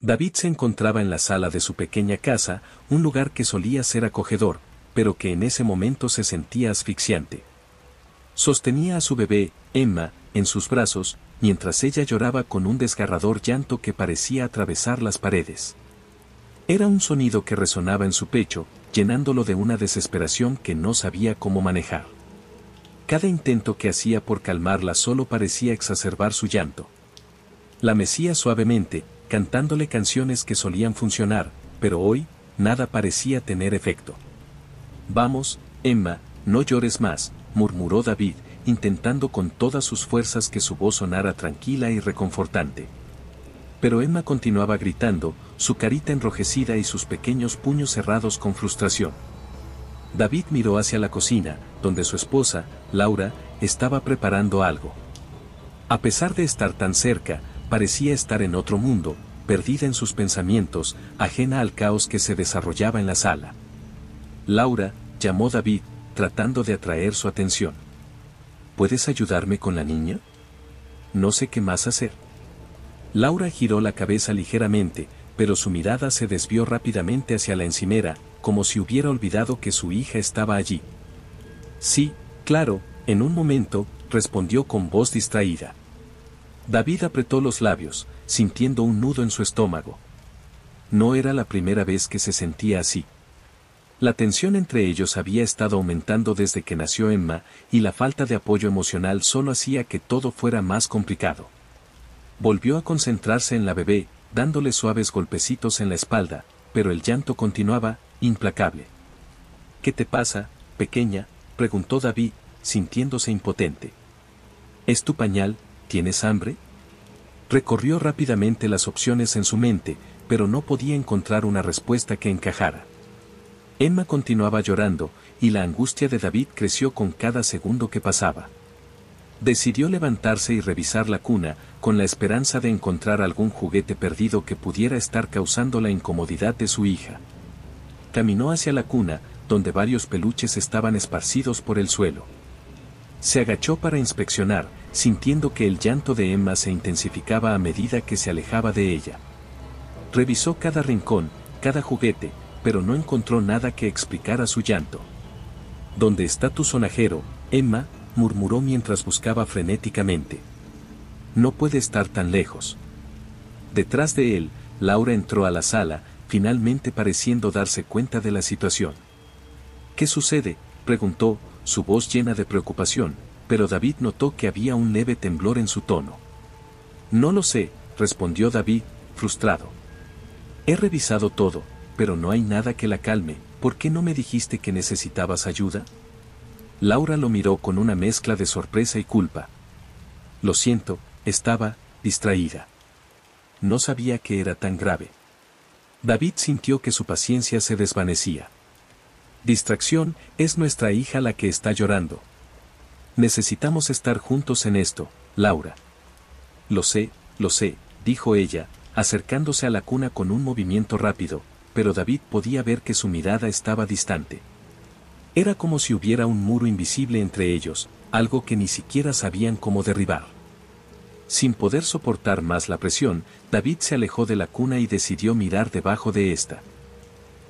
David se encontraba en la sala de su pequeña casa, un lugar que solía ser acogedor, pero que en ese momento se sentía asfixiante. Sostenía a su bebé, Emma, en sus brazos, mientras ella lloraba con un desgarrador llanto que parecía atravesar las paredes. Era un sonido que resonaba en su pecho, llenándolo de una desesperación que no sabía cómo manejar. Cada intento que hacía por calmarla solo parecía exacerbar su llanto. La mecía suavemente, cantándole canciones que solían funcionar, pero hoy, nada parecía tener efecto. «Vamos, Emma, no llores más», murmuró David, intentando con todas sus fuerzas que su voz sonara tranquila y reconfortante. Pero Emma continuaba gritando, su carita enrojecida y sus pequeños puños cerrados con frustración. David miró hacia la cocina, donde su esposa, Laura, estaba preparando algo. A pesar de estar tan cerca, parecía estar en otro mundo, perdida en sus pensamientos, ajena al caos que se desarrollaba en la sala. «Laura», llamó David, tratando de atraer su atención. «¿Puedes ayudarme con la niña? No sé qué más hacer». Laura giró la cabeza ligeramente, pero su mirada se desvió rápidamente hacia la encimera, como si hubiera olvidado que su hija estaba allí. «Sí, claro», en un momento, respondió con voz distraída. David apretó los labios, sintiendo un nudo en su estómago. No era la primera vez que se sentía así. La tensión entre ellos había estado aumentando desde que nació Emma, y la falta de apoyo emocional solo hacía que todo fuera más complicado. Volvió a concentrarse en la bebé, dándole suaves golpecitos en la espalda, pero el llanto continuaba, implacable. «¿Qué te pasa, pequeña?», preguntó David, sintiéndose impotente. «¿Es tu pañal? ¿Tienes hambre?». Recorrió rápidamente las opciones en su mente, pero no podía encontrar una respuesta que encajara. Emma continuaba llorando, y la angustia de David creció con cada segundo que pasaba. Decidió levantarse y revisar la cuna, con la esperanza de encontrar algún juguete perdido que pudiera estar causando la incomodidad de su hija. Caminó hacia la cuna, donde varios peluches estaban esparcidos por el suelo. Se agachó para inspeccionar, sintiendo que el llanto de Emma se intensificaba a medida que se alejaba de ella. Revisó cada rincón, cada juguete, pero no encontró nada que explicara su llanto. «¿Dónde está tu sonajero, Emma?», murmuró mientras buscaba frenéticamente. «No puede estar tan lejos». Detrás de él, Laura entró a la sala, finalmente pareciendo darse cuenta de la situación. «¿Qué sucede?», preguntó, su voz llena de preocupación, pero David notó que había un leve temblor en su tono. «No lo sé», respondió David, frustrado. «He revisado todo, pero no hay nada que la calme. ¿Por qué no me dijiste que necesitabas ayuda?». Laura lo miró con una mezcla de sorpresa y culpa. «Lo siento, estaba distraída. No sabía que era tan grave». David sintió que su paciencia se desvanecía. «Distracción, es nuestra hija la que está llorando. Necesitamos estar juntos en esto, Laura». Lo sé», dijo ella, acercándose a la cuna con un movimiento rápido, pero David podía ver que su mirada estaba distante. Era como si hubiera un muro invisible entre ellos, algo que ni siquiera sabían cómo derribar. Sin poder soportar más la presión, David se alejó de la cuna y decidió mirar debajo de esta.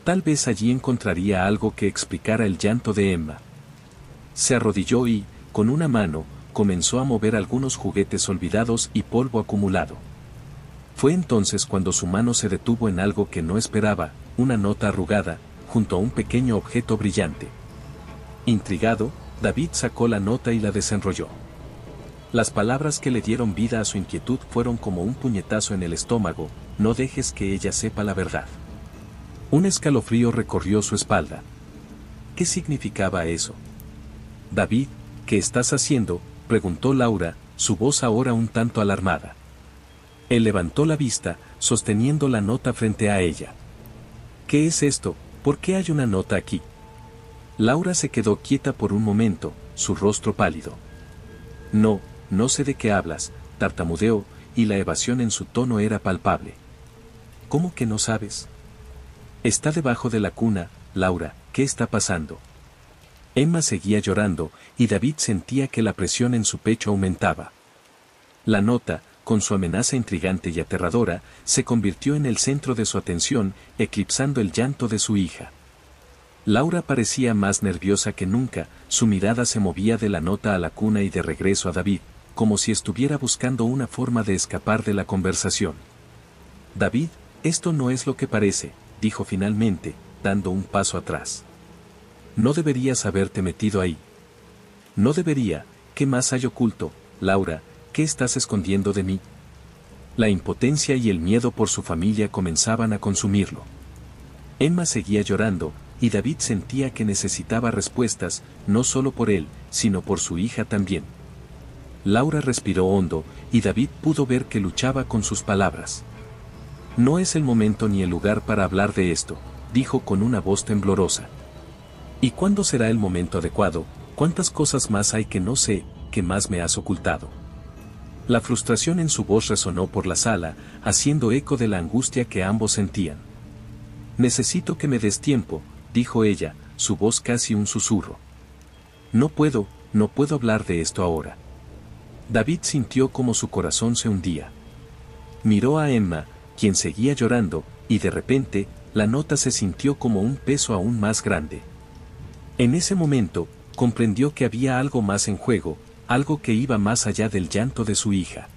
Tal vez allí encontraría algo que explicara el llanto de Emma. Se arrodilló y, con una mano, comenzó a mover algunos juguetes olvidados y polvo acumulado. Fue entonces cuando su mano se detuvo en algo que no esperaba, una nota arrugada, junto a un pequeño objeto brillante. Intrigado, David sacó la nota y la desenrolló. Las palabras que le dieron vida a su inquietud fueron como un puñetazo en el estómago: «No dejes que ella sepa la verdad». Un escalofrío recorrió su espalda. ¿Qué significaba eso? «David, ¿qué estás haciendo?», preguntó Laura, su voz ahora un tanto alarmada. Él levantó la vista, sosteniendo la nota frente a ella. «¿Qué es esto? ¿Por qué hay una nota aquí?». Laura se quedó quieta por un momento, su rostro pálido. No sé de qué hablas», tartamudeó, y la evasión en su tono era palpable. «¿Cómo que no sabes?». «Está debajo de la cuna, Laura, ¿qué está pasando?». Emma seguía llorando, y David sentía que la presión en su pecho aumentaba. La nota, con su amenaza intrigante y aterradora, se convirtió en el centro de su atención, eclipsando el llanto de su hija. Laura parecía más nerviosa que nunca, su mirada se movía de la nota a la cuna y de regreso a David, como si estuviera buscando una forma de escapar de la conversación. David, esto no es lo que parece, dijo finalmente, dando un paso atrás. No deberías haberte metido ahí. No debería. ¿Qué más hay oculto, Laura? ¿Qué estás escondiendo de mí? La impotencia y el miedo por su familia comenzaban a consumirlo. Emma seguía llorando, y David sentía que necesitaba respuestas, no solo por él, sino por su hija también. Laura respiró hondo, y David pudo ver que luchaba con sus palabras. No es el momento ni el lugar para hablar de esto, dijo con una voz temblorosa. ¿Y cuándo será el momento adecuado? ¿Cuántas cosas más hay que no sé, que más me has ocultado? La frustración en su voz resonó por la sala, haciendo eco de la angustia que ambos sentían. Necesito que me des tiempo, dijo ella, su voz casi un susurro. No puedo hablar de esto ahora. David sintió como su corazón se hundía. Miró a Emma, quien seguía llorando, y de repente, la nota se sintió como un peso aún más grande. En ese momento, comprendió que había algo más en juego, algo que iba más allá del llanto de su hija.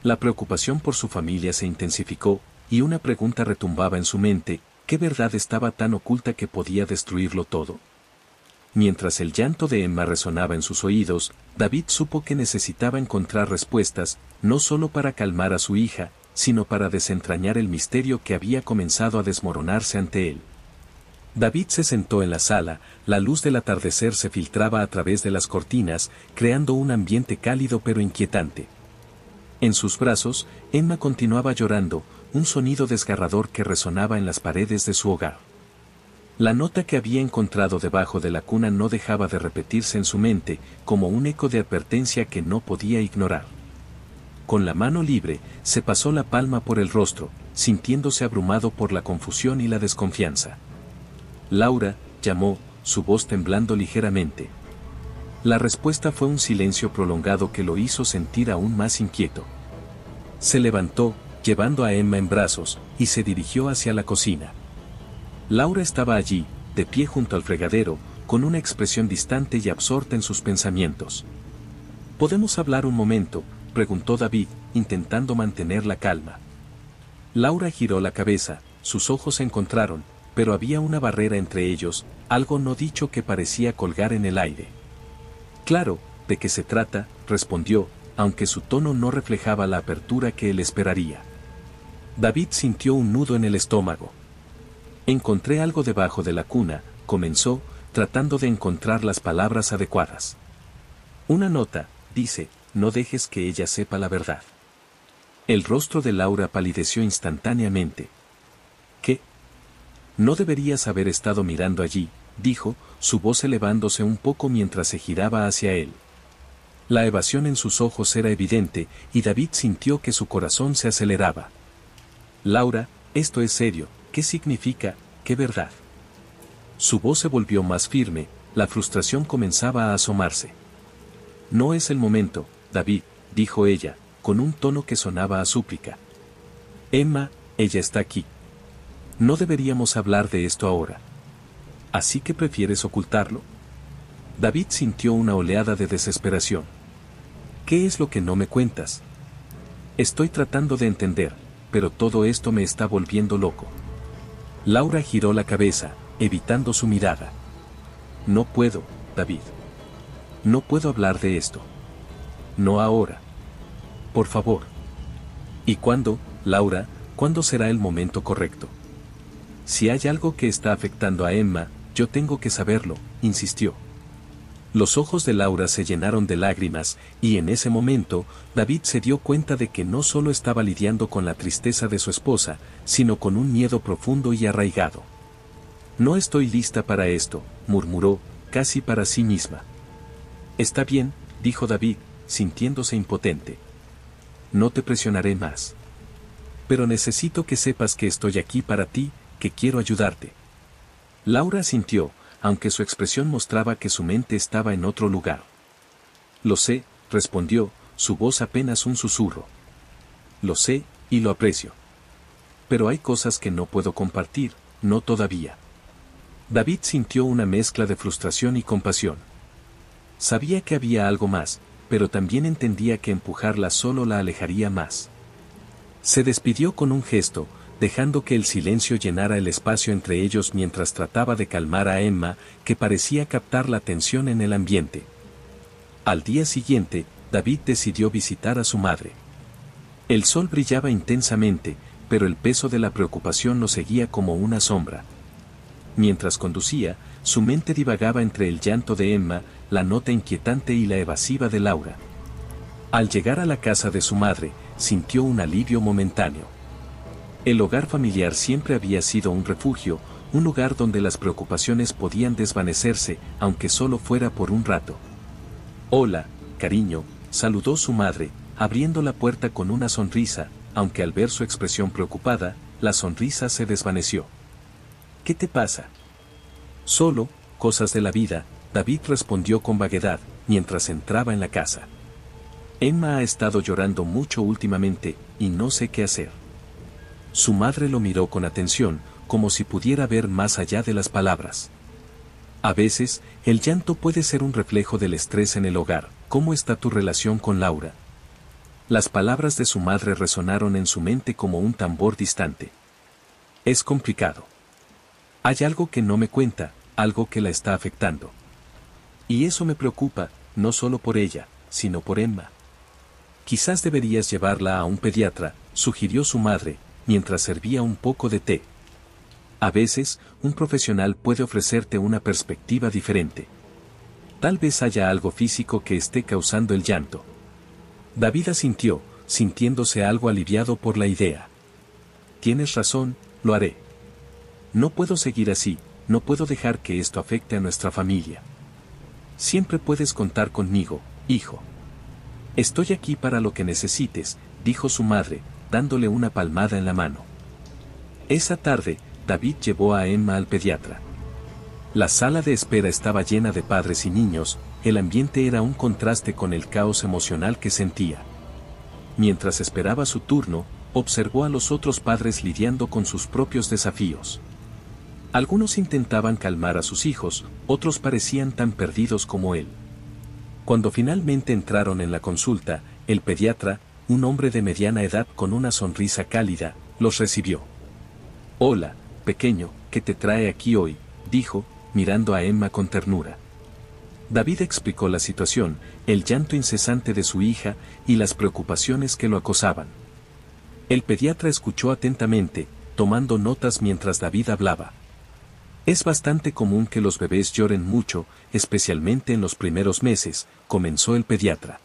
La preocupación por su familia se intensificó, y una pregunta retumbaba en su mente: ¿qué verdad estaba tan oculta que podía destruirlo todo? Mientras el llanto de Emma resonaba en sus oídos, David supo que necesitaba encontrar respuestas, no solo para calmar a su hija, sino para desentrañar el misterio que había comenzado a desmoronarse ante él. David se sentó en la sala, la luz del atardecer se filtraba a través de las cortinas, creando un ambiente cálido pero inquietante. En sus brazos, Emma continuaba llorando, un sonido desgarrador que resonaba en las paredes de su hogar. La nota que había encontrado debajo de la cuna no dejaba de repetirse en su mente, como un eco de advertencia que no podía ignorar. Con la mano libre, se pasó la palma por el rostro, sintiéndose abrumado por la confusión y la desconfianza. Laura, llamó, su voz temblando ligeramente. La respuesta fue un silencio prolongado que lo hizo sentir aún más inquieto. Se levantó, llevando a Emma en brazos, y se dirigió hacia la cocina. Laura estaba allí, de pie junto al fregadero, con una expresión distante y absorta en sus pensamientos. ¿Podemos hablar un momento?, preguntó David, intentando mantener la calma. Laura giró la cabeza, sus ojos se encontraron, pero había una barrera entre ellos, algo no dicho que parecía colgar en el aire. Claro, ¿de qué se trata?, respondió, aunque su tono no reflejaba la apertura que él esperaría. David sintió un nudo en el estómago. Encontré algo debajo de la cuna, comenzó, tratando de encontrar las palabras adecuadas. Una nota, dice, no dejes que ella sepa la verdad. El rostro de Laura palideció instantáneamente. ¿Qué? No deberías haber estado mirando allí, dijo, su voz elevándose un poco mientras se giraba hacia él. La evasión en sus ojos era evidente, y David sintió que su corazón se aceleraba. Laura, esto es serio, ¿qué significa, qué verdad? Su voz se volvió más firme, la frustración comenzaba a asomarse. No es el momento, David, dijo ella, con un tono que sonaba a súplica. Emma, ella está aquí. No deberíamos hablar de esto ahora. ¿Así que prefieres ocultarlo? David sintió una oleada de desesperación. ¿Qué es lo que no me cuentas? Estoy tratando de entender, pero todo esto me está volviendo loco. Laura giró la cabeza, evitando su mirada. No puedo, David. No puedo hablar de esto. No ahora. Por favor. ¿Y cuándo, Laura, cuándo será el momento correcto? Si hay algo que está afectando a Emma, yo tengo que saberlo, insistió. Los ojos de Laura se llenaron de lágrimas, y en ese momento, David se dio cuenta de que no solo estaba lidiando con la tristeza de su esposa, sino con un miedo profundo y arraigado. No estoy lista para esto, murmuró, casi para sí misma. Está bien, dijo David, sintiéndose impotente. No te presionaré más. Pero necesito que sepas que estoy aquí para ti, que quiero ayudarte. Laura asintió, aunque su expresión mostraba que su mente estaba en otro lugar. Lo sé, respondió, su voz apenas un susurro. lo sé, y lo aprecio. Pero hay cosas que no puedo compartir, no todavía. David sintió una mezcla de frustración y compasión. Sabía que había algo más, pero también entendía que empujarla solo la alejaría más. Se despidió con un gesto, dejando que el silencio llenara el espacio entre ellos mientras trataba de calmar a Emma, que parecía captar la tensión en el ambiente. Al día siguiente, David decidió visitar a su madre. El sol brillaba intensamente, pero el peso de la preocupación lo seguía como una sombra. Mientras conducía, su mente divagaba entre el llanto de Emma, la nota inquietante y la evasiva de Laura. Al llegar a la casa de su madre, sintió un alivio momentáneo. El hogar familiar siempre había sido un refugio, un lugar donde las preocupaciones podían desvanecerse, aunque solo fuera por un rato. «Hola, cariño», saludó su madre, abriendo la puerta con una sonrisa, aunque al ver su expresión preocupada, la sonrisa se desvaneció. «¿Qué te pasa?» «Solo, cosas de la vida», David respondió con vaguedad, mientras entraba en la casa. «Emma ha estado llorando mucho últimamente, y no sé qué hacer». Su madre lo miró con atención, como si pudiera ver más allá de las palabras. A veces, el llanto puede ser un reflejo del estrés en el hogar. ¿Cómo está tu relación con Laura? Las palabras de su madre resonaron en su mente como un tambor distante. Es complicado. Hay algo que no me cuenta, algo que la está afectando. Y eso me preocupa, no solo por ella, sino por Emma. Quizás deberías llevarla a un pediatra, sugirió su madre, mientras servía un poco de té. A veces, un profesional puede ofrecerte una perspectiva diferente. Tal vez haya algo físico que esté causando el llanto. David asintió, sintiéndose algo aliviado por la idea. Tienes razón, lo haré. No puedo seguir así, no puedo dejar que esto afecte a nuestra familia. Siempre puedes contar conmigo, hijo. Estoy aquí para lo que necesites, dijo su madre, dándole una palmada en la mano. Esa tarde, David llevó a Emma al pediatra. La sala de espera estaba llena de padres y niños, el ambiente era un contraste con el caos emocional que sentía. Mientras esperaba su turno, observó a los otros padres lidiando con sus propios desafíos. Algunos intentaban calmar a sus hijos, otros parecían tan perdidos como él. Cuando finalmente entraron en la consulta, el pediatra, un hombre de mediana edad con una sonrisa cálida, los recibió. «Hola, pequeño, ¿qué te trae aquí hoy?», dijo, mirando a Emma con ternura. David explicó la situación, el llanto incesante de su hija y las preocupaciones que lo acosaban. El pediatra escuchó atentamente, tomando notas mientras David hablaba. «Es bastante común que los bebés lloren mucho, especialmente en los primeros meses», comenzó el pediatra.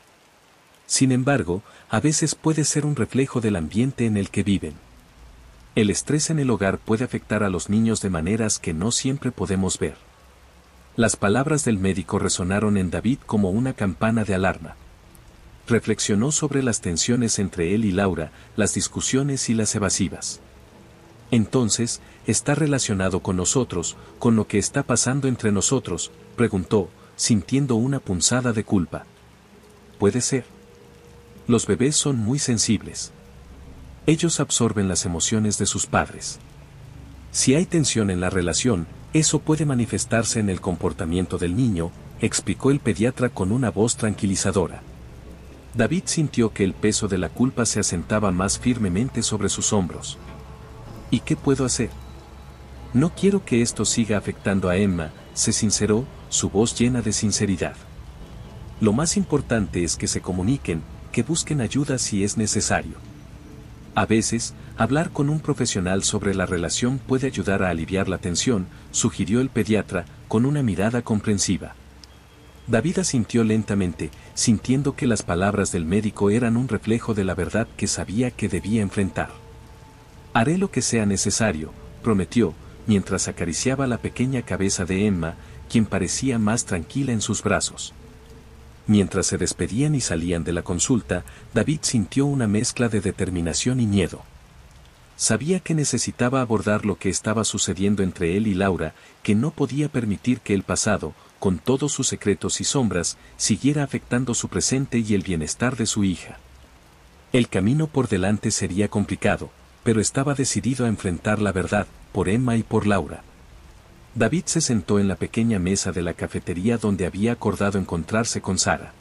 «Sin embargo, a veces puede ser un reflejo del ambiente en el que viven. El estrés en el hogar puede afectar a los niños de maneras que no siempre podemos ver». Las palabras del médico resonaron en David como una campana de alarma. Reflexionó sobre las tensiones entre él y Laura, las discusiones y las evasivas. «Entonces, ¿está relacionado con nosotros, con lo que está pasando entre nosotros?», preguntó, sintiendo una punzada de culpa. «Puede ser. Los bebés son muy sensibles. Ellos absorben las emociones de sus padres. Si hay tensión en la relación, eso puede manifestarse en el comportamiento del niño», explicó el pediatra con una voz tranquilizadora. David sintió que el peso de la culpa se asentaba más firmemente sobre sus hombros. «¿Y qué puedo hacer? No quiero que esto siga afectando a Emma», se sinceró, su voz llena de sinceridad. «Lo más importante es que se comuniquen, que busquen ayuda si es necesario. A veces, hablar con un profesional sobre la relación puede ayudar a aliviar la tensión», sugirió el pediatra, con una mirada comprensiva. David asintió lentamente, sintiendo que las palabras del médico eran un reflejo de la verdad que sabía que debía enfrentar. «Haré lo que sea necesario», prometió, mientras acariciaba la pequeña cabeza de Emma, quien parecía más tranquila en sus brazos. Mientras se despedían y salían de la consulta, David sintió una mezcla de determinación y miedo. Sabía que necesitaba abordar lo que estaba sucediendo entre él y Laura, que no podía permitir que el pasado, con todos sus secretos y sombras, siguiera afectando su presente y el bienestar de su hija. El camino por delante sería complicado, pero estaba decidido a enfrentar la verdad, por Emma y por Laura. David se sentó en la pequeña mesa de la cafetería donde había acordado encontrarse con Sara.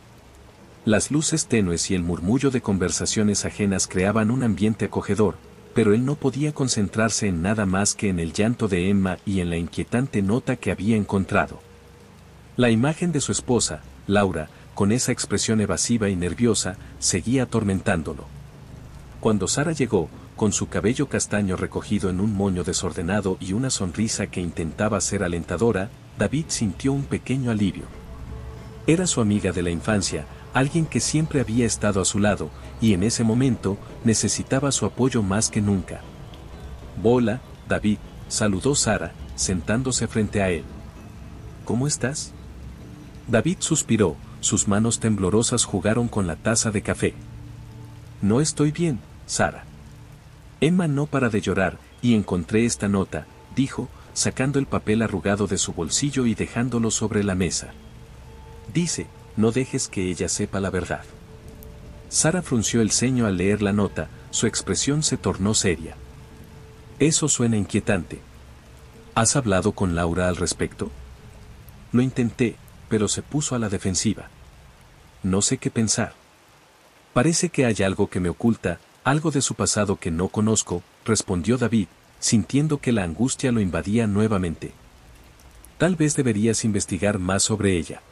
Las luces tenues y el murmullo de conversaciones ajenas creaban un ambiente acogedor, pero él no podía concentrarse en nada más que en el llanto de Emma y en la inquietante nota que había encontrado. La imagen de su esposa, Laura, con esa expresión evasiva y nerviosa, seguía atormentándolo. Cuando Sara llegó, con su cabello castaño recogido en un moño desordenado y una sonrisa que intentaba ser alentadora, David sintió un pequeño alivio. Era su amiga de la infancia, alguien que siempre había estado a su lado, y en ese momento necesitaba su apoyo más que nunca. «Hola, David», saludó Sara, sentándose frente a él. «¿Cómo estás?». David suspiró, sus manos temblorosas jugaron con la taza de café. «No estoy bien, Sara». «Emma no para de llorar, y encontré esta nota», dijo, sacando el papel arrugado de su bolsillo y dejándolo sobre la mesa. «Dice, no dejes que ella sepa la verdad». Sara frunció el ceño al leer la nota, su expresión se tornó seria. «Eso suena inquietante. ¿Has hablado con Laura al respecto?». «Lo intenté, pero se puso a la defensiva. No sé qué pensar. Parece que hay algo que me oculta, algo de su pasado que no conozco», respondió David, sintiendo que la angustia lo invadía nuevamente. «Tal vez deberías investigar más sobre ella.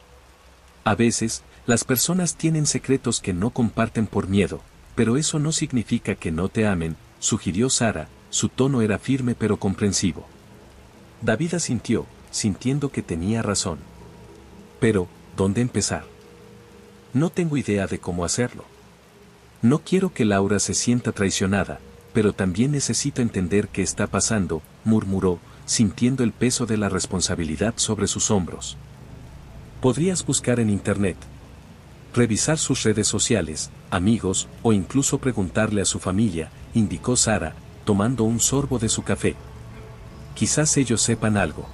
A veces, las personas tienen secretos que no comparten por miedo, pero eso no significa que no te amen», sugirió Sara, su tono era firme pero comprensivo. David asintió, sintiendo que tenía razón. «Pero, ¿dónde empezar? No tengo idea de cómo hacerlo. No quiero que Laura se sienta traicionada, pero también necesito entender qué está pasando», murmuró, sintiendo el peso de la responsabilidad sobre sus hombros. «Podrías buscar en internet, revisar sus redes sociales, amigos, o incluso preguntarle a su familia», indicó Sara, tomando un sorbo de su café. «Quizás ellos sepan algo».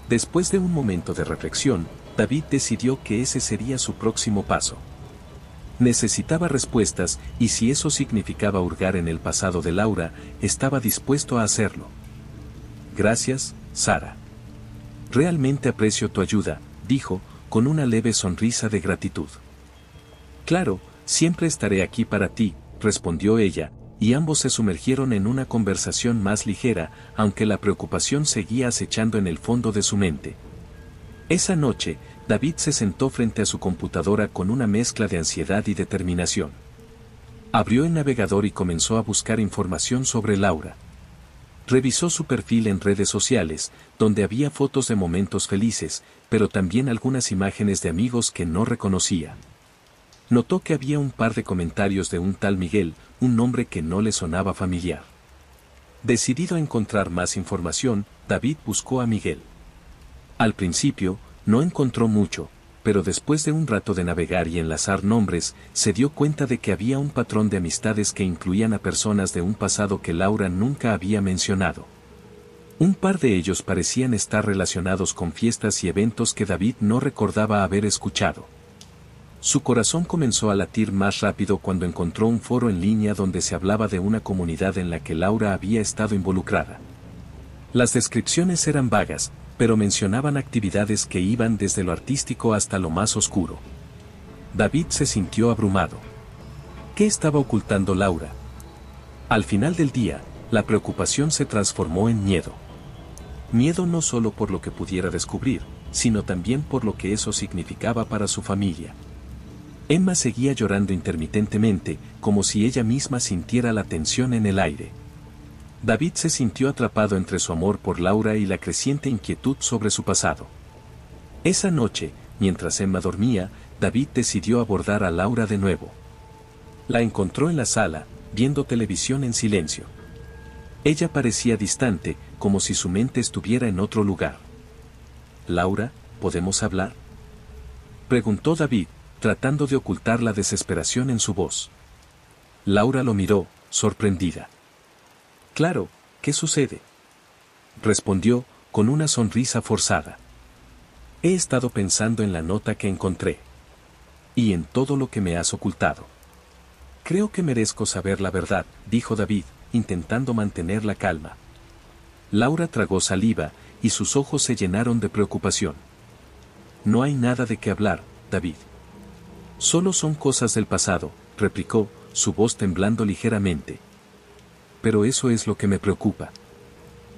Después de un momento de reflexión, David decidió que ese sería su próximo paso. Necesitaba respuestas, y si eso significaba hurgar en el pasado de Laura, estaba dispuesto a hacerlo. «Gracias, Sara. Realmente aprecio tu ayuda», dijo, con una leve sonrisa de gratitud. «Claro, siempre estaré aquí para ti», respondió ella, y ambos se sumergieron en una conversación más ligera, aunque la preocupación seguía acechando en el fondo de su mente. Esa noche, David se sentó frente a su computadora con una mezcla de ansiedad y determinación. Abrió el navegador y comenzó a buscar información sobre Laura. Revisó su perfil en redes sociales, donde había fotos de momentos felices, pero también algunas imágenes de amigos que no reconocía. Notó que había un par de comentarios de un tal Miguel, un nombre que no le sonaba familiar. Decidido a encontrar más información, David buscó a Miguel. Al principio, no encontró mucho, pero después de un rato de navegar y enlazar nombres, se dio cuenta de que había un patrón de amistades que incluían a personas de un pasado que Laura nunca había mencionado. Un par de ellos parecían estar relacionados con fiestas y eventos que David no recordaba haber escuchado. Su corazón comenzó a latir más rápido cuando encontró un foro en línea donde se hablaba de una comunidad en la que Laura había estado involucrada. Las descripciones eran vagas, pero mencionaban actividades que iban desde lo artístico hasta lo más oscuro. David se sintió abrumado. ¿Qué estaba ocultando Laura? Al final del día, la preocupación se transformó en miedo. Miedo no solo por lo que pudiera descubrir, sino también por lo que eso significaba para su familia. Emma seguía llorando intermitentemente, como si ella misma sintiera la tensión en el aire. David se sintió atrapado entre su amor por Laura y la creciente inquietud sobre su pasado. Esa noche, mientras Emma dormía, David decidió abordar a Laura de nuevo. La encontró en la sala, viendo televisión en silencio. Ella parecía distante, como si su mente estuviera en otro lugar. «Laura, ¿podemos hablar?», preguntó David, tratando de ocultar la desesperación en su voz. Laura lo miró, sorprendida. «Claro, ¿qué sucede?», respondió, con una sonrisa forzada. «He estado pensando en la nota que encontré. Y en todo lo que me has ocultado. Creo que merezco saber la verdad, dijo David, intentando mantener la calma. Laura tragó saliva, y sus ojos se llenaron de preocupación. No hay nada de qué hablar, David. Solo son cosas del pasado, replicó, su voz temblando ligeramente. Pero eso es lo que me preocupa.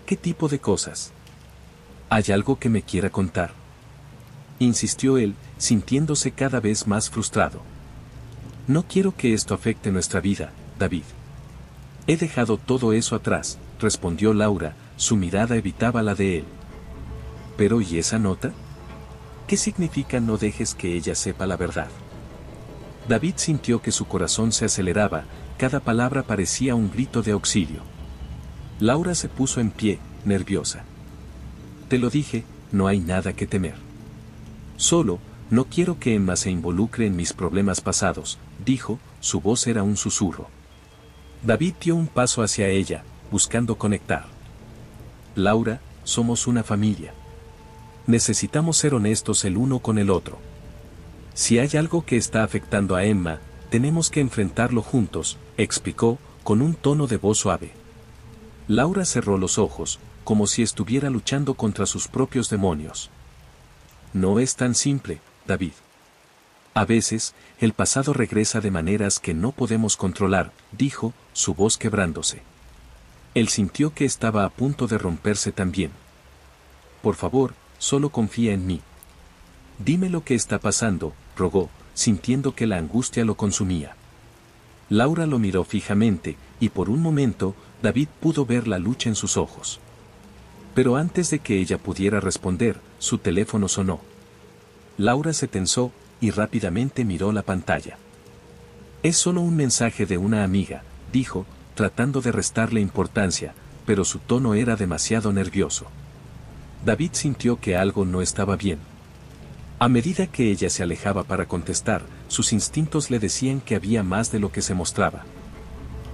¿Qué tipo de cosas? ¿Hay algo que me quiera contar? Insistió él, sintiéndose cada vez más frustrado. No quiero que esto afecte nuestra vida, David. He dejado todo eso atrás, respondió Laura, su mirada evitaba la de él. Pero ¿y esa nota? ¿Qué significa no dejes que ella sepa la verdad? David sintió que su corazón se aceleraba, cada palabra parecía un grito de auxilio. Laura se puso en pie, nerviosa. Te lo dije, no hay nada que temer. Solo, no quiero que Emma se involucre en mis problemas pasados, dijo, su voz era un susurro. David dio un paso hacia ella, buscando conectar. Laura, somos una familia. Necesitamos ser honestos el uno con el otro. Si hay algo que está afectando a Emma, tenemos que enfrentarlo juntos, explicó, con un tono de voz suave. Laura cerró los ojos, como si estuviera luchando contra sus propios demonios. No es tan simple, David. A veces, el pasado regresa de maneras que no podemos controlar, dijo, su voz quebrándose. Él sintió que estaba a punto de romperse también. Por favor, solo confía en mí. Dime lo que está pasando, rogó, sintiendo que la angustia lo consumía. Laura lo miró fijamente, y por un momento, David pudo ver la lucha en sus ojos. Pero antes de que ella pudiera responder, su teléfono sonó. Laura se tensó, y rápidamente miró la pantalla. Es solo un mensaje de una amiga, dijo, tratando de restarle importancia, pero su tono era demasiado nervioso. David sintió que algo no estaba bien. A medida que ella se alejaba para contestar, sus instintos le decían que había más de lo que se mostraba.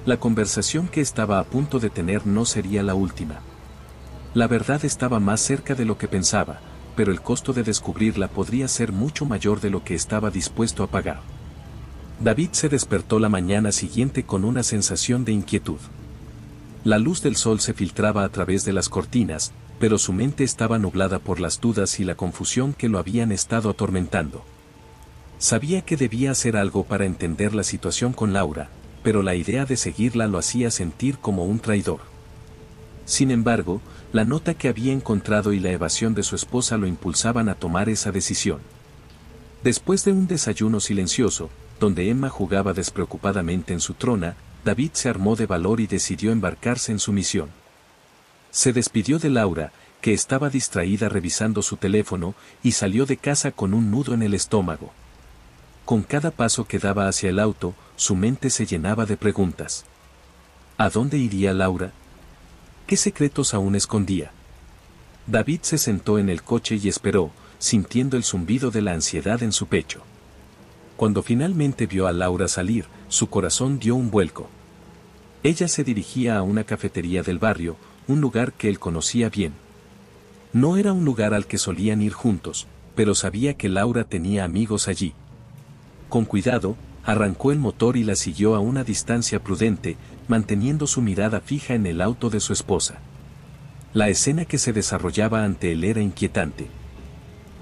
La conversación que estaba a punto de tener no sería la última. La verdad estaba más cerca de lo que pensaba, pero el costo de descubrirla podría ser mucho mayor de lo que estaba dispuesto a pagar. David se despertó la mañana siguiente con una sensación de inquietud. La luz del sol se filtraba a través de las cortinas, pero su mente estaba nublada por las dudas y la confusión que lo habían estado atormentando. Sabía que debía hacer algo para entender la situación con Laura, pero la idea de seguirla lo hacía sentir como un traidor. Sin embargo, la nota que había encontrado y la evasión de su esposa lo impulsaban a tomar esa decisión. Después de un desayuno silencioso, donde Emma jugaba despreocupadamente en su trona, David se armó de valor y decidió embarcarse en su misión. Se despidió de Laura, que estaba distraída revisando su teléfono, y salió de casa con un nudo en el estómago. Con cada paso que daba hacia el auto, su mente se llenaba de preguntas. ¿A dónde iría Laura? ¿Qué secretos aún escondía? David se sentó en el coche y esperó, sintiendo el zumbido de la ansiedad en su pecho. Cuando finalmente vio a Laura salir, su corazón dio un vuelco. Ella se dirigía a una cafetería del barrio, un lugar que él conocía bien. No era un lugar al que solían ir juntos, pero sabía que Laura tenía amigos allí. Con cuidado, arrancó el motor y la siguió a una distancia prudente, manteniendo su mirada fija en el auto de su esposa. La escena que se desarrollaba ante él era inquietante.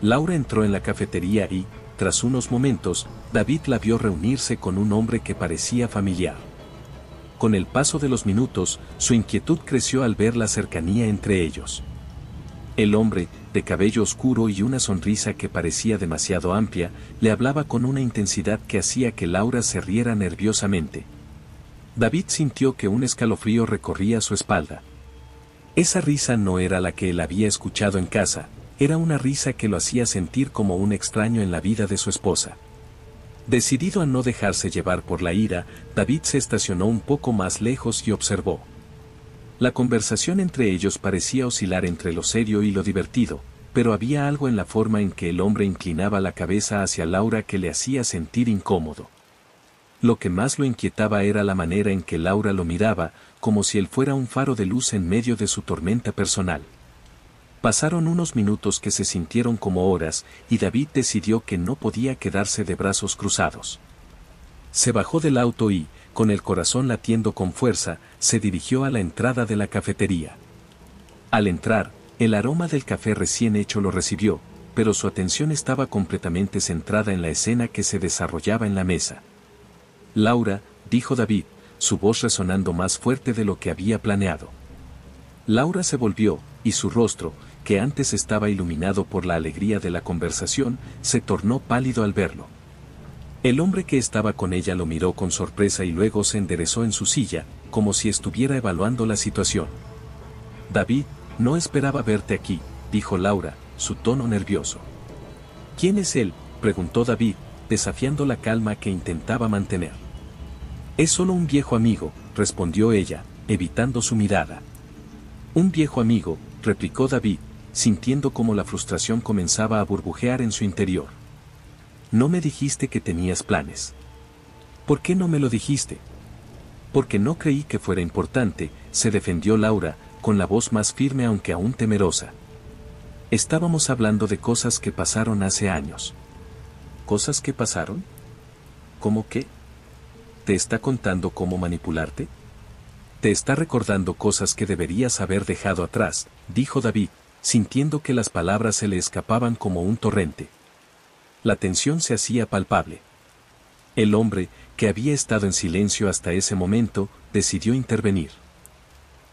Laura entró en la cafetería y, tras unos momentos, David la vio reunirse con un hombre que parecía familiar. Con el paso de los minutos, su inquietud creció al ver la cercanía entre ellos. El hombre, de cabello oscuro y una sonrisa que parecía demasiado amplia, le hablaba con una intensidad que hacía que Laura se riera nerviosamente. David sintió que un escalofrío recorría su espalda. Esa risa no era la que él había escuchado en casa, era una risa que lo hacía sentir como un extraño en la vida de su esposa. Decidido a no dejarse llevar por la ira, David se estacionó un poco más lejos y observó. La conversación entre ellos parecía oscilar entre lo serio y lo divertido, pero había algo en la forma en que el hombre inclinaba la cabeza hacia Laura que le hacía sentir incómodo. Lo que más lo inquietaba era la manera en que Laura lo miraba, como si él fuera un faro de luz en medio de su tormenta personal. Pasaron unos minutos que se sintieron como horas, y David decidió que no podía quedarse de brazos cruzados. Se bajó del auto y, con el corazón latiendo con fuerza, se dirigió a la entrada de la cafetería. Al entrar, el aroma del café recién hecho lo recibió, pero su atención estaba completamente centrada en la escena que se desarrollaba en la mesa. Laura, dijo David, su voz resonando más fuerte de lo que había planeado. Laura se volvió, y su rostro, que antes estaba iluminado por la alegría de la conversación, se tornó pálido al verlo. El hombre que estaba con ella lo miró con sorpresa y luego se enderezó en su silla, como si estuviera evaluando la situación. David, no esperaba verte aquí, dijo Laura, su tono nervioso. ¿Quién es él?, preguntó David, desafiando la calma que intentaba mantener. Es solo un viejo amigo, respondió ella, evitando su mirada. Un viejo amigo, replicó David, sintiendo como la frustración comenzaba a burbujear en su interior. No me dijiste que tenías planes. ¿Por qué no me lo dijiste? Porque no creí que fuera importante, se defendió Laura, con la voz más firme aunque aún temerosa. Estábamos hablando de cosas que pasaron hace años. ¿Cosas que pasaron? ¿Cómo qué? ¿Te está contando cómo manipularte? Te está recordando cosas que deberías haber dejado atrás, dijo David, sintiendo que las palabras se le escapaban como un torrente. La tensión se hacía palpable. El hombre, que había estado en silencio hasta ese momento, decidió intervenir.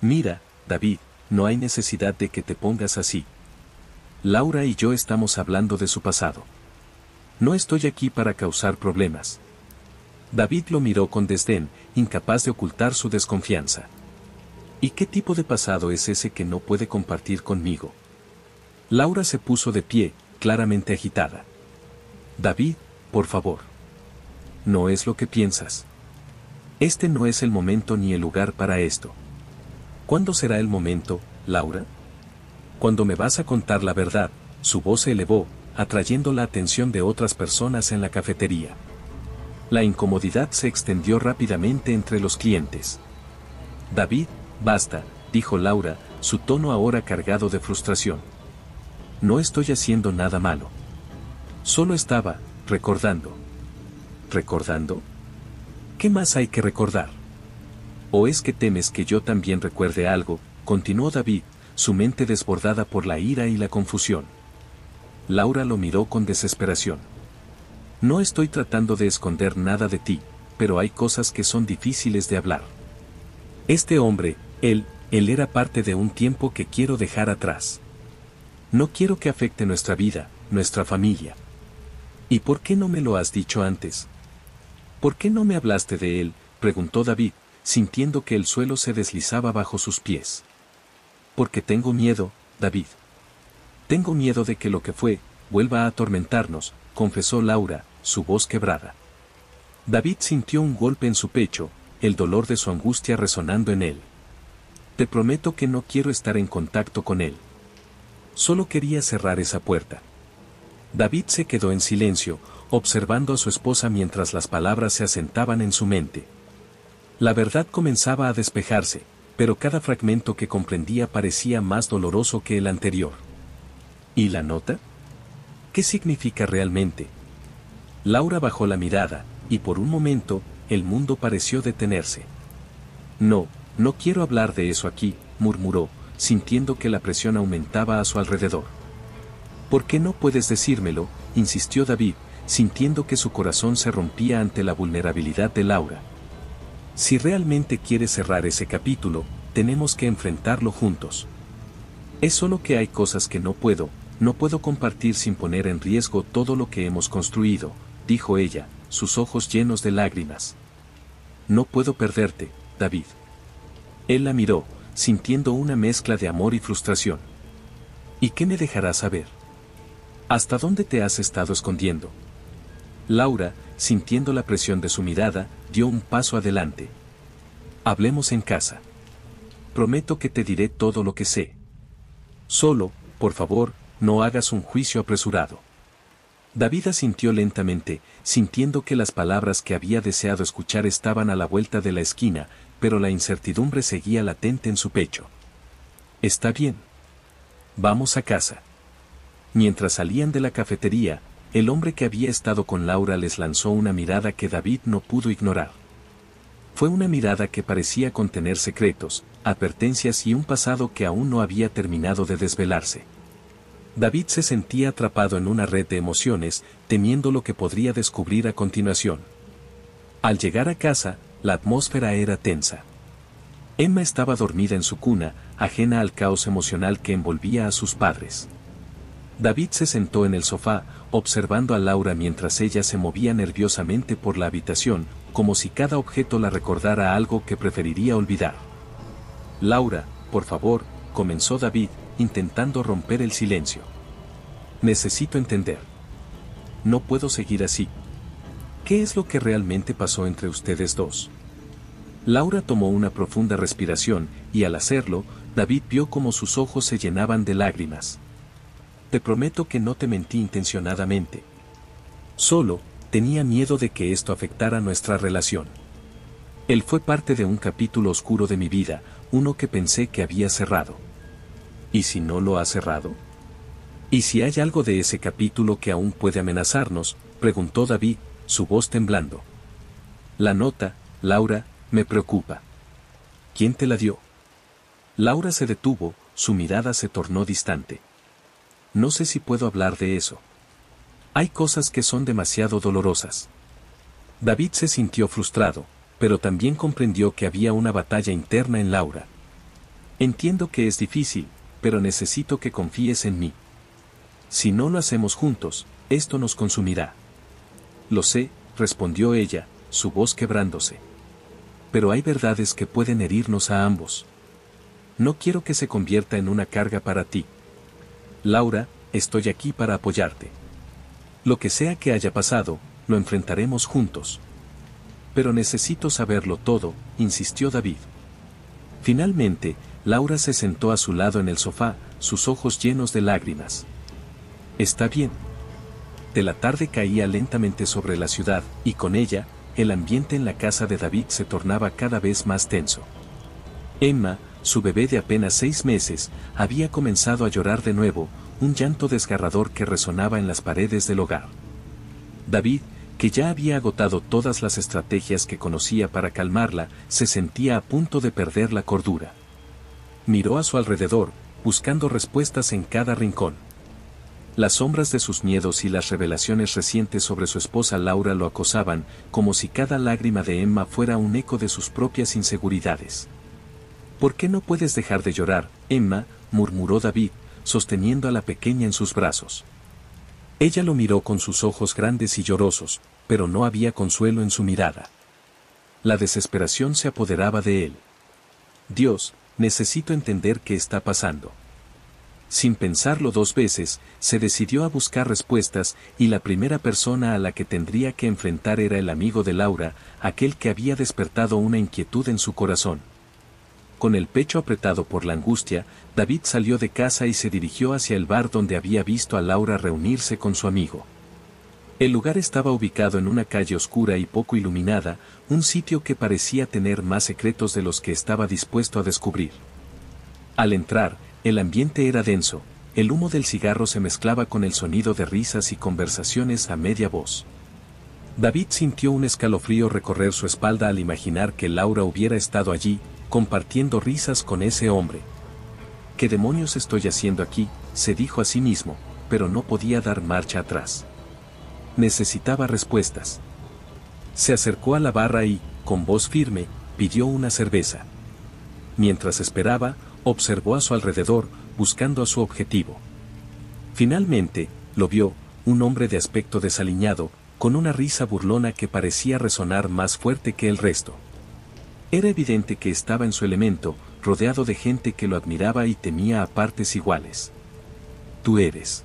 Mira, David, no hay necesidad de que te pongas así. Laura y yo estamos hablando de su pasado. No estoy aquí para causar problemas. David lo miró con desdén, incapaz de ocultar su desconfianza. ¿Y qué tipo de pasado es ese que no puede compartir conmigo? Laura se puso de pie, claramente agitada. David, por favor. No es lo que piensas. Este no es el momento ni el lugar para esto. ¿Cuándo será el momento, Laura? Cuando me vas a contar la verdad, su voz se elevó, atrayendo la atención de otras personas en la cafetería. La incomodidad se extendió rápidamente entre los clientes. David, basta, dijo Laura, su tono ahora cargado de frustración. No estoy haciendo nada malo. Solo estaba, recordando. ¿Recordando? ¿Qué más hay que recordar? ¿O es que temes que yo también recuerde algo?, continuó David, su mente desbordada por la ira y la confusión. Laura lo miró con desesperación. No estoy tratando de esconder nada de ti, pero hay cosas que son difíciles de hablar. Este hombre, él era parte de un tiempo que quiero dejar atrás. No quiero que afecte nuestra vida, nuestra familia. ¿Y por qué no me lo has dicho antes? ¿Por qué no me hablaste de él?, preguntó David, sintiendo que el suelo se deslizaba bajo sus pies. Porque tengo miedo, David. Tengo miedo de que lo que fue, vuelva a atormentarnos, confesó Laura, su voz quebrada. David sintió un golpe en su pecho, el dolor de su angustia resonando en él. Te prometo que no quiero estar en contacto con él. Solo quería cerrar esa puerta. David se quedó en silencio, observando a su esposa mientras las palabras se asentaban en su mente. La verdad comenzaba a despejarse, pero cada fragmento que comprendía parecía más doloroso que el anterior. ¿Y la nota? ¿Qué significa realmente? Laura bajó la mirada, y por un momento, el mundo pareció detenerse. No quiero hablar de eso aquí, murmuró, sintiendo que la presión aumentaba a su alrededor. ¿Por qué no puedes decírmelo?, insistió David, sintiendo que su corazón se rompía ante la vulnerabilidad de Laura. Si realmente quieres cerrar ese capítulo, tenemos que enfrentarlo juntos. Es solo que hay cosas que no puedo compartir sin poner en riesgo todo lo que hemos construido, dijo ella, sus ojos llenos de lágrimas. No puedo perderte, David. Él la miró, sintiendo una mezcla de amor y frustración. ¿Y qué me dejarás saber? ¿Hasta dónde te has estado escondiendo? Laura, sintiendo la presión de su mirada, dio un paso adelante. Hablemos en casa. Prometo que te diré todo lo que sé. Solo, por favor, no hagas un juicio apresurado. David asintió lentamente, sintiendo que las palabras que había deseado escuchar estaban a la vuelta de la esquina, pero la incertidumbre seguía latente en su pecho. Está bien. Vamos a casa. Mientras salían de la cafetería, el hombre que había estado con Laura les lanzó una mirada que David no pudo ignorar. Fue una mirada que parecía contener secretos, advertencias y un pasado que aún no había terminado de desvelarse. David se sentía atrapado en una red de emociones, temiendo lo que podría descubrir a continuación. Al llegar a casa, la atmósfera era tensa. Emma estaba dormida en su cuna, ajena al caos emocional que envolvía a sus padres. David se sentó en el sofá, observando a Laura mientras ella se movía nerviosamente por la habitación, como si cada objeto la recordara algo que preferiría olvidar. Laura, por favor, comenzó David, intentando romper el silencio. Necesito entender. No puedo seguir así. ¿Qué es lo que realmente pasó entre ustedes dos? Laura tomó una profunda respiración, y al hacerlo, David vio cómo sus ojos se llenaban de lágrimas. Te prometo que no te mentí intencionadamente. Solo, tenía miedo de que esto afectara nuestra relación. Él fue parte de un capítulo oscuro de mi vida, uno que pensé que había cerrado. ¿Y si no lo ha cerrado? ¿Y si hay algo de ese capítulo que aún puede amenazarnos?, preguntó David, su voz temblando. La nota, Laura, me preocupa. ¿Quién te la dio? Laura se detuvo, su mirada se tornó distante. No sé si puedo hablar de eso. Hay cosas que son demasiado dolorosas. David se sintió frustrado, pero también comprendió que había una batalla interna en Laura. Entiendo que es difícil, pero necesito que confíes en mí. Si no lo hacemos juntos, esto nos consumirá. Lo sé, respondió ella, su voz quebrándose. Pero hay verdades que pueden herirnos a ambos. No quiero que se convierta en una carga para ti. Laura, estoy aquí para apoyarte. Lo que sea que haya pasado, lo enfrentaremos juntos. Pero necesito saberlo todo, insistió David. Finalmente, Laura se sentó a su lado en el sofá, sus ojos llenos de lágrimas. Está bien. De la tarde caía lentamente sobre la ciudad, y con ella, el ambiente en la casa de David se tornaba cada vez más tenso. Emma, su bebé de apenas 6 meses, había comenzado a llorar de nuevo, un llanto desgarrador que resonaba en las paredes del hogar. David, que ya había agotado todas las estrategias que conocía para calmarla, se sentía a punto de perder la cordura. Miró a su alrededor, buscando respuestas en cada rincón. Las sombras de sus miedos y las revelaciones recientes sobre su esposa Laura lo acosaban, como si cada lágrima de Emma fuera un eco de sus propias inseguridades. ¿Por qué no puedes dejar de llorar, Emma?, murmuró David, sosteniendo a la pequeña en sus brazos. Ella lo miró con sus ojos grandes y llorosos, pero no había consuelo en su mirada. La desesperación se apoderaba de él. Dios, necesito entender qué está pasando. Sin pensarlo 2 veces, se decidió a buscar respuestas, y la primera persona a la que tendría que enfrentar era el amigo de Laura, aquel que había despertado una inquietud en su corazón. Con el pecho apretado por la angustia, David salió de casa y se dirigió hacia el bar donde había visto a Laura reunirse con su amigo. El lugar estaba ubicado en una calle oscura y poco iluminada, un sitio que parecía tener más secretos de los que estaba dispuesto a descubrir. Al entrar, el ambiente era denso, el humo del cigarro se mezclaba con el sonido de risas y conversaciones a media voz. David sintió un escalofrío recorrer su espalda al imaginar que Laura hubiera estado allí, compartiendo risas con ese hombre. ¿Qué demonios estoy haciendo aquí?, se dijo a sí mismo, pero no podía dar marcha atrás. Necesitaba respuestas. Se acercó a la barra y, con voz firme, pidió una cerveza. Mientras esperaba, observó a su alrededor, buscando a su objetivo. Finalmente, lo vio, un hombre de aspecto desaliñado, con una risa burlona que parecía resonar más fuerte que el resto. Era evidente que estaba en su elemento, rodeado de gente que lo admiraba y temía a partes iguales. Tú eres.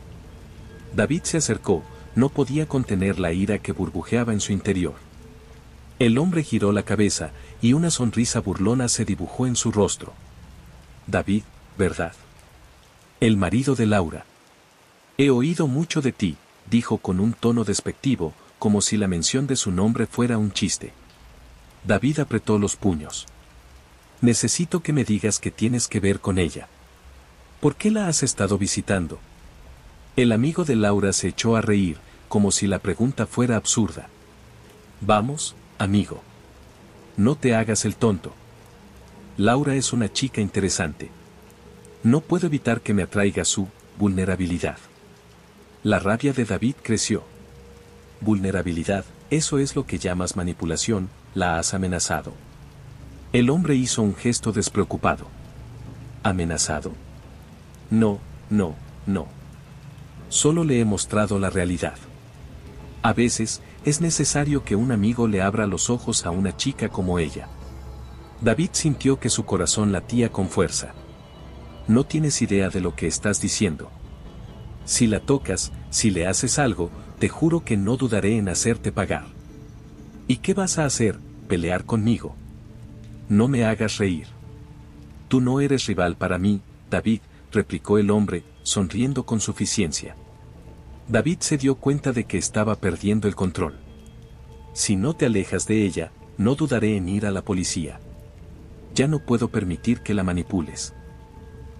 David se acercó, no podía contener la ira que burbujeaba en su interior. El hombre giró la cabeza, y una sonrisa burlona se dibujó en su rostro. David, ¿verdad? El marido de Laura. He oído mucho de ti, dijo con un tono despectivo, como si la mención de su nombre fuera un chiste. David apretó los puños. Necesito que me digas qué tienes que ver con ella. ¿Por qué la has estado visitando? El amigo de Laura se echó a reír, como si la pregunta fuera absurda. Vamos, amigo. No te hagas el tonto. Laura es una chica interesante. No puedo evitar que me atraiga su vulnerabilidad. La rabia de David creció. Vulnerabilidad, eso es lo que llamas manipulación, la has amenazado. El hombre hizo un gesto despreocupado. ¿Amenazado? No, no, no. Solo le he mostrado la realidad. A veces, es necesario que un amigo le abra los ojos a una chica como ella. David sintió que su corazón latía con fuerza. No tienes idea de lo que estás diciendo. Si la tocas, si le haces algo, te juro que no dudaré en hacerte pagar. ¿Y qué vas a hacer? ¿Pelear conmigo? No me hagas reír. Tú no eres rival para mí, David, replicó el hombre, sonriendo con suficiencia. David se dio cuenta de que estaba perdiendo el control. Si no te alejas de ella, no dudaré en ir a la policía. Ya no puedo permitir que la manipules.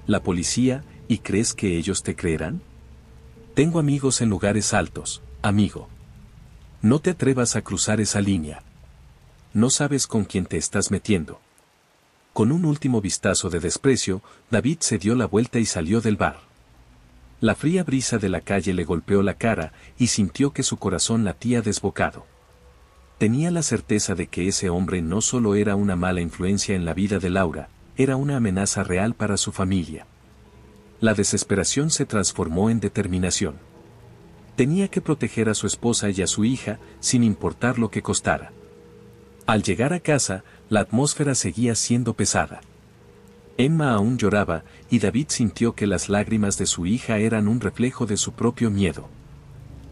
¿La policía? ¿Y crees que ellos te creerán? Tengo amigos en lugares altos, amigo. No te atrevas a cruzar esa línea. No sabes con quién te estás metiendo. Con un último vistazo de desprecio, David se dio la vuelta y salió del bar. La fría brisa de la calle le golpeó la cara y sintió que su corazón latía desbocado. Tenía la certeza de que ese hombre no solo era una mala influencia en la vida de Laura, era una amenaza real para su familia. La desesperación se transformó en determinación. Tenía que proteger a su esposa y a su hija, sin importar lo que costara. Al llegar a casa, la atmósfera seguía siendo pesada. Emma aún lloraba, y David sintió que las lágrimas de su hija eran un reflejo de su propio miedo.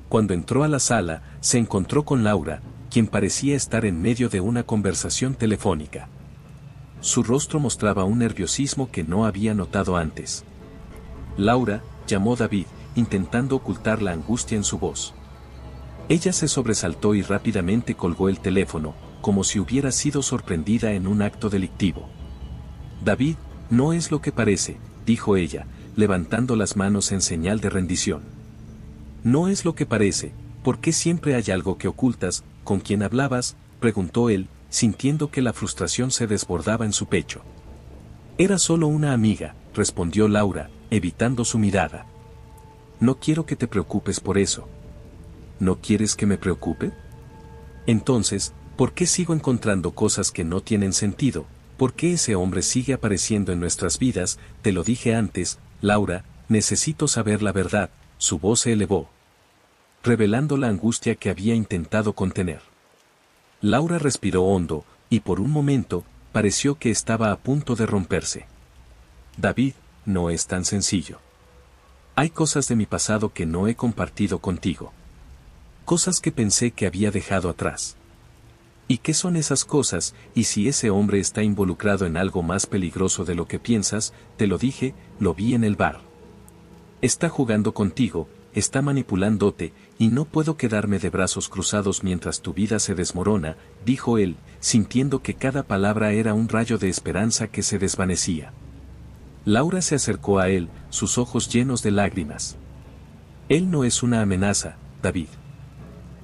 Cuando entró a la sala, se encontró con Laura, quien parecía estar en medio de una conversación telefónica. Su rostro mostraba un nerviosismo que no había notado antes. Laura, llamó David, intentando ocultar la angustia en su voz. Ella se sobresaltó y rápidamente colgó el teléfono, como si hubiera sido sorprendida en un acto delictivo. David, no es lo que parece, dijo ella, levantando las manos en señal de rendición. No es lo que parece, ¿por qué siempre hay algo que ocultas? ¿Con quién hablabas?, preguntó él, sintiendo que la frustración se desbordaba en su pecho. Era solo una amiga, respondió Laura, evitando su mirada. No quiero que te preocupes por eso. ¿No quieres que me preocupe? Entonces, ¿por qué sigo encontrando cosas que no tienen sentido? ¿Por qué ese hombre sigue apareciendo en nuestras vidas? Te lo dije antes, Laura, necesito saber la verdad. Su voz se elevó, revelando la angustia que había intentado contener. Laura respiró hondo, y por un momento, pareció que estaba a punto de romperse. David, no es tan sencillo. Hay cosas de mi pasado que no he compartido contigo. Cosas que pensé que había dejado atrás. ¿Y qué son esas cosas? Y si ese hombre está involucrado en algo más peligroso de lo que piensas, te lo dije, lo vi en el bar. Está jugando contigo, está manipulándote, y no puedo quedarme de brazos cruzados mientras tu vida se desmorona, dijo él, sintiendo que cada palabra era un rayo de esperanza que se desvanecía. Laura se acercó a él, sus ojos llenos de lágrimas. Él no es una amenaza, David.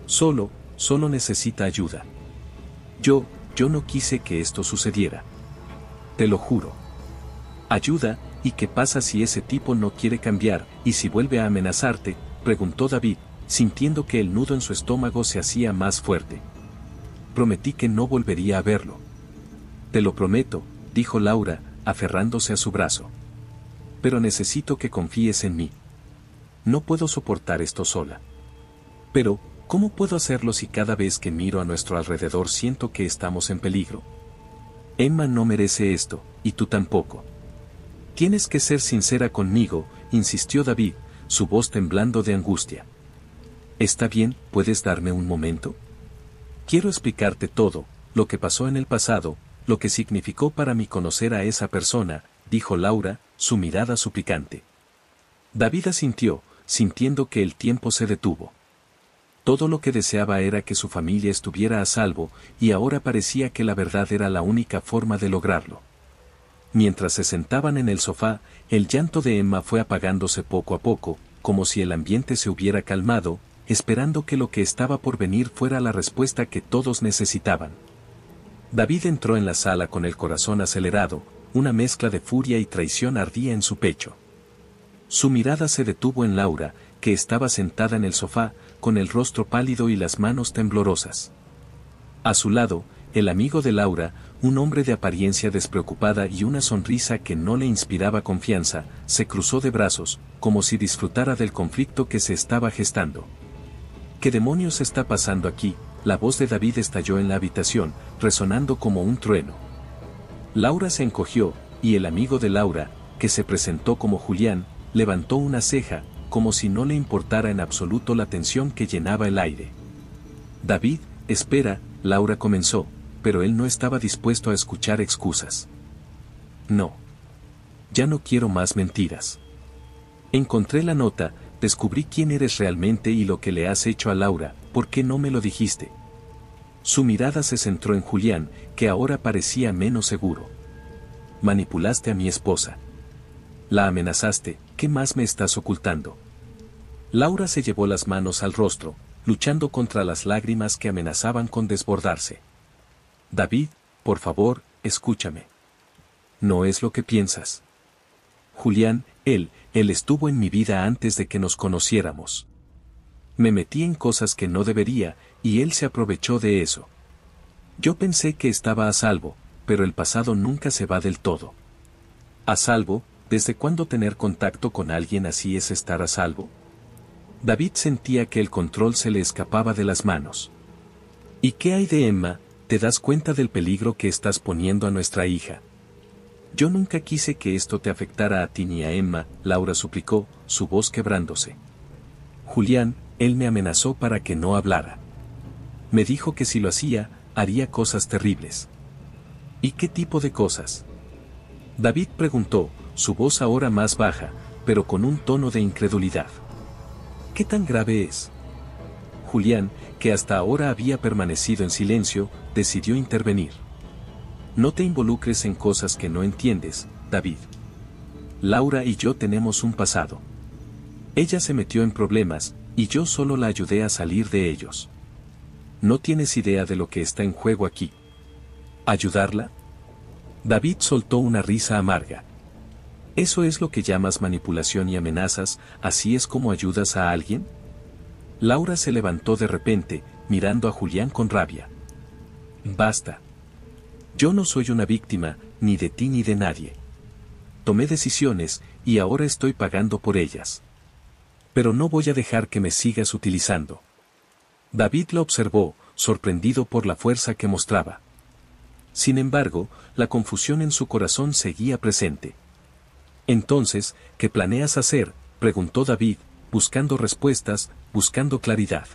Solo necesita ayuda. Yo no quise que esto sucediera. Te lo juro. Ayuda, ¿y qué pasa si ese tipo no quiere cambiar, y si vuelve a amenazarte?, preguntó David, sintiendo que el nudo en su estómago se hacía más fuerte. Prometí que no volvería a verlo. Te lo prometo, dijo Laura, aferrándose a su brazo. Pero necesito que confíes en mí. No puedo soportar esto sola. Pero, ¿cómo puedo hacerlo si cada vez que miro a nuestro alrededor siento que estamos en peligro? Emma no merece esto, y tú tampoco. Tienes que ser sincera conmigo, insistió David, su voz temblando de angustia. Está bien, ¿puedes darme un momento? Quiero explicarte todo, lo que pasó en el pasado, lo que significó para mí conocer a esa persona, dijo Laura, su mirada suplicante. David asintió, sintiendo que el tiempo se detuvo. Todo lo que deseaba era que su familia estuviera a salvo, y ahora parecía que la verdad era la única forma de lograrlo. Mientras se sentaban en el sofá, el llanto de Emma fue apagándose poco a poco, como si el ambiente se hubiera calmado, esperando que lo que estaba por venir fuera la respuesta que todos necesitaban. David entró en la sala con el corazón acelerado, una mezcla de furia y traición ardía en su pecho. Su mirada se detuvo en Laura, que estaba sentada en el sofá, con el rostro pálido y las manos temblorosas. A su lado, el amigo de Laura, un hombre de apariencia despreocupada y una sonrisa que no le inspiraba confianza, se cruzó de brazos, como si disfrutara del conflicto que se estaba gestando. ¿Qué demonios está pasando aquí? La voz de David estalló en la habitación, resonando como un trueno. Laura se encogió, y el amigo de Laura, que se presentó como Julián, levantó una ceja, como si no le importara en absoluto la tensión que llenaba el aire. David, espera, Laura comenzó, pero él no estaba dispuesto a escuchar excusas. No. Ya no quiero más mentiras. Encontré la nota, descubrí quién eres realmente y lo que le has hecho a Laura, ¿por qué no me lo dijiste? Su mirada se centró en Julián, que ahora parecía menos seguro. Manipulaste a mi esposa. La amenazaste, ¿qué más me estás ocultando? Laura se llevó las manos al rostro, luchando contra las lágrimas que amenazaban con desbordarse. David, por favor, escúchame. No es lo que piensas. Julián, él estuvo en mi vida antes de que nos conociéramos. Me metí en cosas que no debería, y él se aprovechó de eso. Yo pensé que estaba a salvo, pero el pasado nunca se va del todo. ¿A salvo? ¿Desde cuándo tener contacto con alguien así es estar a salvo? David sentía que el control se le escapaba de las manos. ¿Y qué hay de Emma? ¿Te das cuenta del peligro que estás poniendo a nuestra hija? Yo nunca quise que esto te afectara a ti ni a Emma, Laura suplicó, su voz quebrándose. Julián, él me amenazó para que no hablara. Me dijo que si lo hacía, haría cosas terribles. ¿Y qué tipo de cosas? David preguntó, su voz ahora más baja, pero con un tono de incredulidad. ¿Qué tan grave es? Julián, que hasta ahora había permanecido en silencio, decidió intervenir. No te involucres en cosas que no entiendes, David. Laura y yo tenemos un pasado. Ella se metió en problemas, y yo solo la ayudé a salir de ellos. No tienes idea de lo que está en juego aquí. ¿Ayudarla? David soltó una risa amarga. ¿Eso es lo que llamas manipulación y amenazas? ¿Así es como ayudas a alguien? Laura se levantó de repente, mirando a Julián con rabia. Basta. Yo no soy una víctima, ni de ti ni de nadie. Tomé decisiones, y ahora estoy pagando por ellas. Pero no voy a dejar que me sigas utilizando. David lo observó, sorprendido por la fuerza que mostraba. Sin embargo, la confusión en su corazón seguía presente. Entonces, ¿qué planeas hacer?, preguntó David, buscando respuestas, buscando claridad.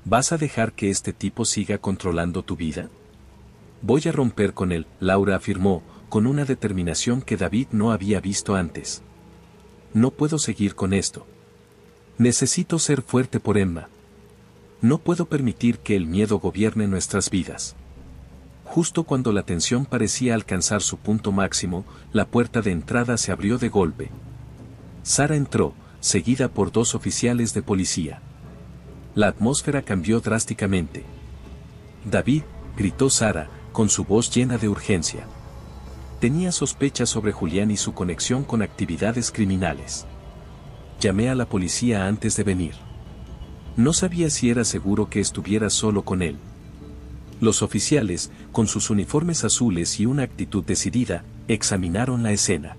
¿Vas a dejar que este tipo siga controlando tu vida? Voy a romper con él, Laura afirmó, con una determinación que David no había visto antes. No puedo seguir con esto. Necesito ser fuerte por Emma. No puedo permitir que el miedo gobierne nuestras vidas. Justo cuando la tensión parecía alcanzar su punto máximo, la puerta de entrada se abrió de golpe. Sara entró, seguida por 2 oficiales de policía. La atmósfera cambió drásticamente. David, gritó Sara, con su voz llena de urgencia. Tenía sospechas sobre Julián y su conexión con actividades criminales. Llamé a la policía antes de venir. No sabía si era seguro que estuviera solo con él. Los oficiales, con sus uniformes azules y una actitud decidida, examinaron la escena.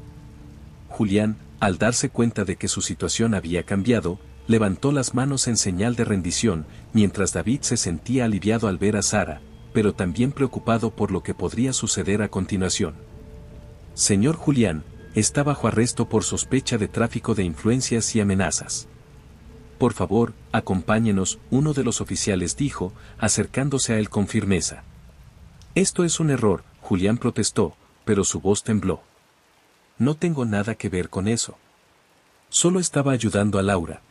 Julián, al darse cuenta de que su situación había cambiado, levantó las manos en señal de rendición, mientras David se sentía aliviado al ver a Sara, pero también preocupado por lo que podría suceder a continuación. Señor Julián, está bajo arresto por sospecha de tráfico de influencias y amenazas. Por favor, acompáñenos, uno de los oficiales dijo, acercándose a él con firmeza. Esto es un error, Julián protestó, pero su voz tembló. No tengo nada que ver con eso. Solo estaba ayudando a Laura.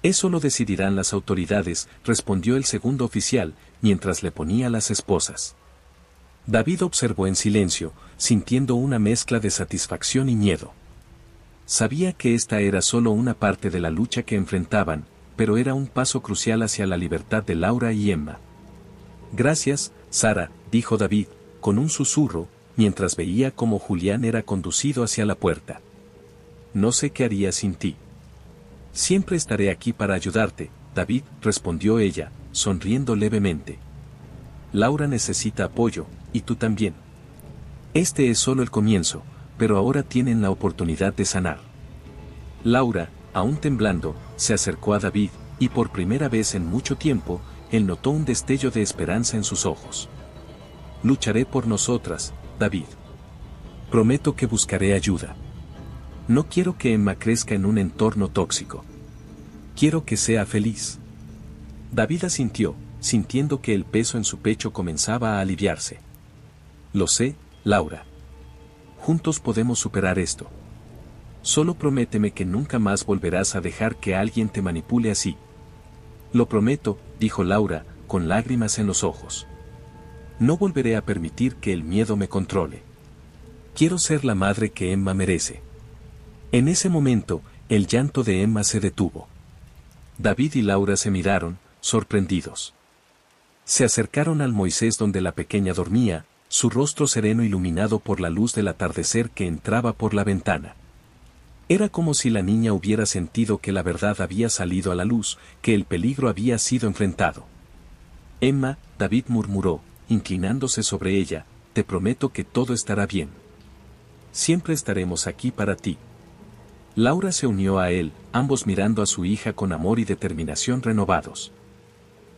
Eso lo decidirán las autoridades, respondió el segundo oficial, mientras le ponía las esposas. David observó en silencio, sintiendo una mezcla de satisfacción y miedo. Sabía que esta era solo una parte de la lucha que enfrentaban, pero era un paso crucial hacia la libertad de Laura y Emma. Gracias, Sara, dijo David, con un susurro, mientras veía cómo Julián era conducido hacia la puerta. No sé qué haría sin ti. Siempre estaré aquí para ayudarte, David, respondió ella, sonriendo levemente. Laura necesita apoyo, y tú también. Este es solo el comienzo, pero ahora tienen la oportunidad de sanar. Laura, aún temblando, se acercó a David, y por primera vez en mucho tiempo, él notó un destello de esperanza en sus ojos. Lucharé por nosotras, David. Prometo que buscaré ayuda. No quiero que Emma crezca en un entorno tóxico. Quiero que sea feliz. David asintió, sintiendo que el peso en su pecho comenzaba a aliviarse. Lo sé, Laura. Juntos podemos superar esto. Solo prométeme que nunca más volverás a dejar que alguien te manipule así. Lo prometo, dijo Laura, con lágrimas en los ojos. No volveré a permitir que el miedo me controle. Quiero ser la madre que Emma merece. En ese momento, el llanto de Emma se detuvo. David y Laura se miraron, sorprendidos. Se acercaron al Moisés donde la pequeña dormía, su rostro sereno iluminado por la luz del atardecer que entraba por la ventana. Era como si la niña hubiera sentido que la verdad había salido a la luz, que el peligro había sido enfrentado. Emma, David murmuró, inclinándose sobre ella, te prometo que todo estará bien. Siempre estaremos aquí para ti. Laura se unió a él, ambos mirando a su hija con amor y determinación renovados.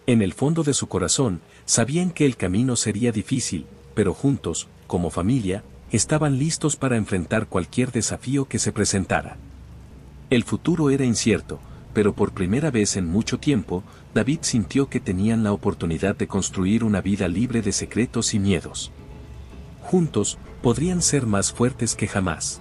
En el fondo de su corazón, sabían que el camino sería difícil, pero juntos, como familia, estaban listos para enfrentar cualquier desafío que se presentara. El futuro era incierto, pero por primera vez en mucho tiempo, David sintió que tenían la oportunidad de construir una vida libre de secretos y miedos. Juntos, podrían ser más fuertes que jamás.